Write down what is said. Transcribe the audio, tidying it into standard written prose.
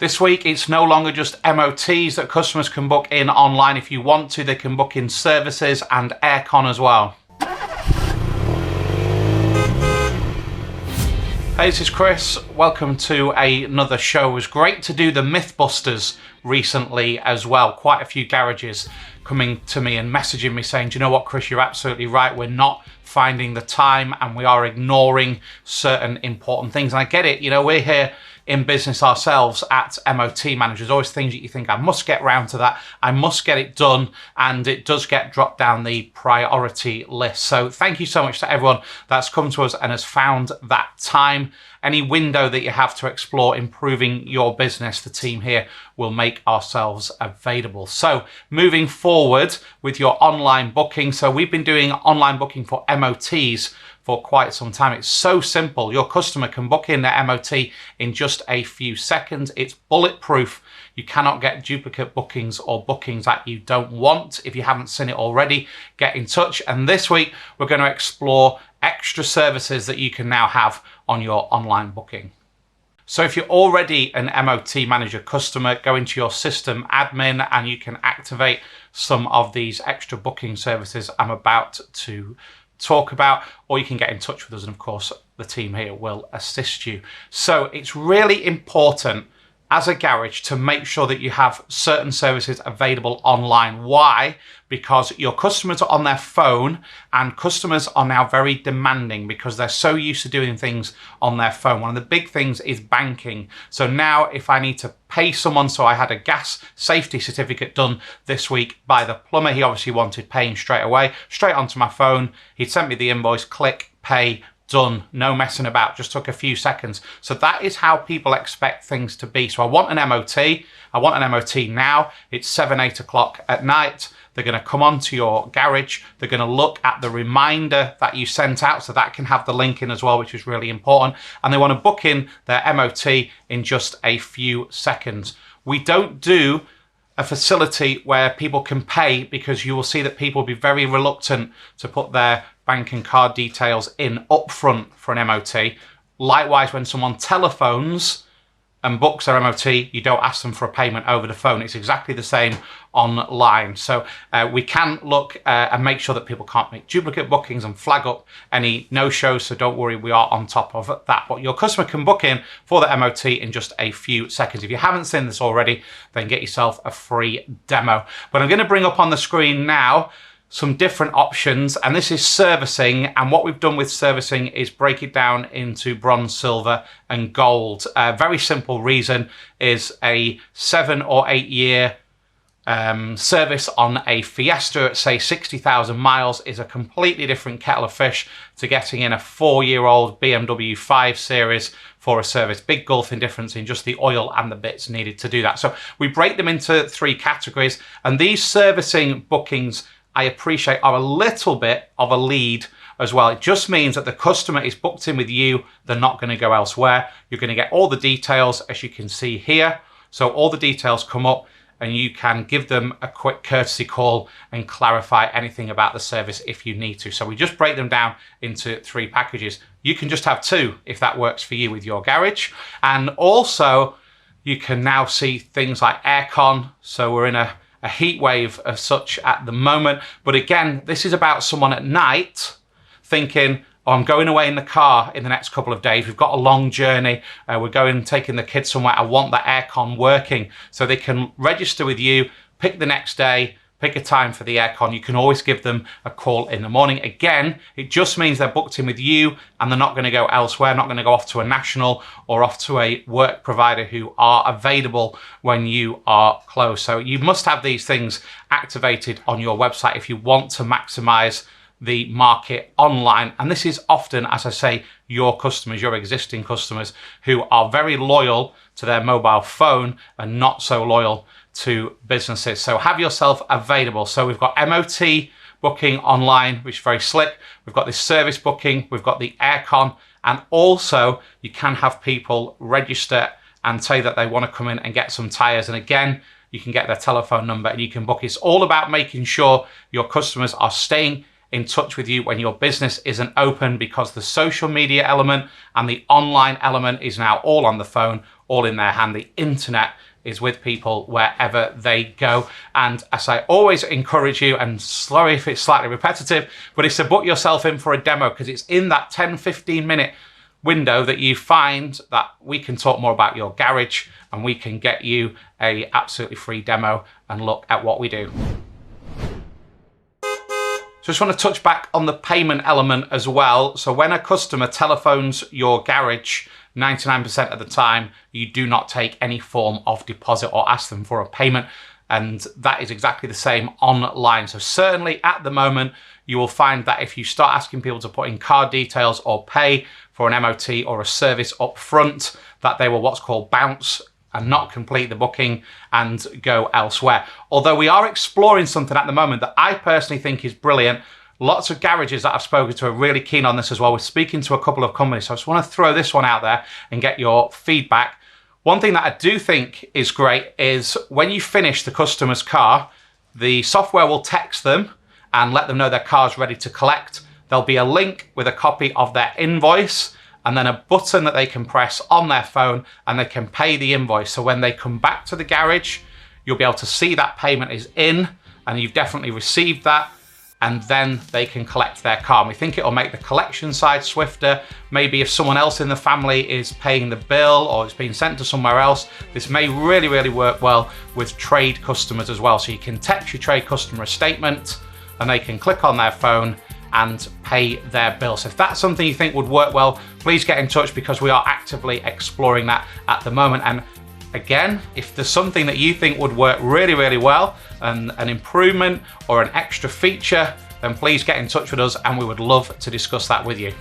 This week, it's no longer just MOTs that customers can book in online. If you want to, they can book in services and aircon as well. Hey, this is Chris. Welcome to another show. It was great to do the Mythbusters recently as well. Quite a few garages coming to me and messaging me saying, do you know what, Chris, you're absolutely right. We're not finding the time and we are ignoring certain important things. And I get it. You know, we're here in business ourselves at MOT Manager. There's always things that you think, I must get round to that. I must get it done. And it does get dropped down the priority list. So thank you so much to everyone that's come to us and has found that time. Any window that you have to explore improving your business, the team here will make ourselves available. So moving forward with your online booking. So we've been doing online booking for MOTs for quite some time. It's so simple. Your customer can book in their MOT in just a few seconds. It's bulletproof. You cannot get duplicate bookings or bookings that you don't want. If you haven't seen it already, get in touch. And this week, we're going to explore extra services that you can now have on your online booking. So if you're already an MOT Manager customer, go into your system admin and you can activate some of these extra booking services I'm about to talk about, or you can get in touch with us, and of course the team here will assist you. So it's really important as a garage to make sure that you have certain services available online. Why? Because your customers are on their phone, and customers are now very demanding because they're so used to doing things on their phone. One of the big things is banking. So now if I need to pay someone, so I had a gas safety certificate done this week by the plumber. He obviously wanted paying straight away, straight onto my phone. He'd sent me the invoice, click, pay, done, no messing about, just took a few seconds. So that is how people expect things to be. So I want an MOT. I want an MOT now. It's 7, 8 o'clock at night. They're going to come onto your garage. They're going to look at the reminder that you sent out. So that can have the link in as well, which is really important. And they want to book in their MOT in just a few seconds. We don't do a facility where people can pay, because you will see that people will be very reluctant to put their bank and card details in upfront for an MOT. Likewise, when someone telephones and books their MOT, you don't ask them for a payment over the phone. It's exactly the same online. So we can look and make sure that people can't make duplicate bookings and flag up any no-shows. So don't worry, we are on top of that. But your customer can book in for the MOT in just a few seconds. If you haven't seen this already, then get yourself a free demo. But I'm going to bring up on the screen now some different options, and this is servicing. And what we've done with servicing is break it down into bronze, silver and gold. Very simple reason is a 7 or 8 year service on a Fiesta at say 60,000 miles is a completely different kettle of fish to getting in a 4-year-old BMW 5 Series for a service. Big gulfing difference in just the oil and the bits needed to do that. So we break them into 3 categories, and these servicing bookings, I appreciate, are a little bit of a lead as well. It just means that the customer is booked in with you. They're not going to go elsewhere. You're going to get all the details, as you can see here. So all the details come up and you can give them a quick courtesy call and clarify anything about the service if you need to. So we just break them down into 3 packages. You can just have 2 if that works for you with your garage. And also you can now see things like aircon. So we're in a heat wave as such at the moment. But again, this is about someone at night thinking, oh, I'm going away in the car in the next couple of days. We've got a long journey. We're going, taking the kids somewhere. I want that aircon working. So they can register with you, pick the next day, pick a time for the aircon. You can always give them a call in the morning. Again, it just means they're booked in with you and they're not going to go elsewhere, not going to go off to a national or off to a work provider who are available when you are closed. So you must have these things activated on your website if you want to maximize the market online. And this is often, as I say, your customers, your existing customers who are very loyal to their mobile phone and not so loyal to businesses. So have yourself available. So we've got MOT booking online, which is very slick. We've got this service booking, we've got the aircon, and also you can have people register and say that they want to come in and get some tyres. And again, you can get their telephone number and you can book. It's all about making sure your customers are staying in touch with you when your business isn't open, because the social media element and the online element is now all on the phone, all in their hand. The internet is with people wherever they go. And as I always encourage you, and sorry if it's slightly repetitive, but it's to book yourself in for a demo, because it's in that 10-15 minute window that you find that we can talk more about your garage and we can get you a absolutely free demo and look at what we do. So I just want to touch back on the payment element as well. So when a customer telephones your garage, 99% of the time, you do not take any form of deposit or ask them for a payment. And that is exactly the same online. So certainly at the moment, you will find that if you start asking people to put in card details or pay for an MOT or a service up front, that they will what's called bounce and not complete the booking and go elsewhere. Although we are exploring something at the moment that I personally think is brilliant. Lots of garages that I've spoken to are really keen on this as well. We're speaking to a couple of companies, so I just want to throw this one out there and get your feedback. One thing that I do think is great is when you finish the customer's car, the software will text them and let them know their car's ready to collect. There'll be a link with a copy of their invoice and then a button that they can press on their phone and they can pay the invoice. So when they come back to the garage, you'll be able to see that payment is in and you've definitely received that, and then they can collect their car. And we think it'll make the collection side swifter. Maybe if someone else in the family is paying the bill or it's being sent to somewhere else, this may really, really work well with trade customers as well. So you can text your trade customer a statement and they can click on their phone and pay their bill. So if that's something you think would work well, please get in touch, because we are actively exploring that at the moment. And again, if there's something that you think would work really, really well, and an improvement or an extra feature, then please get in touch with us and we would love to discuss that with you.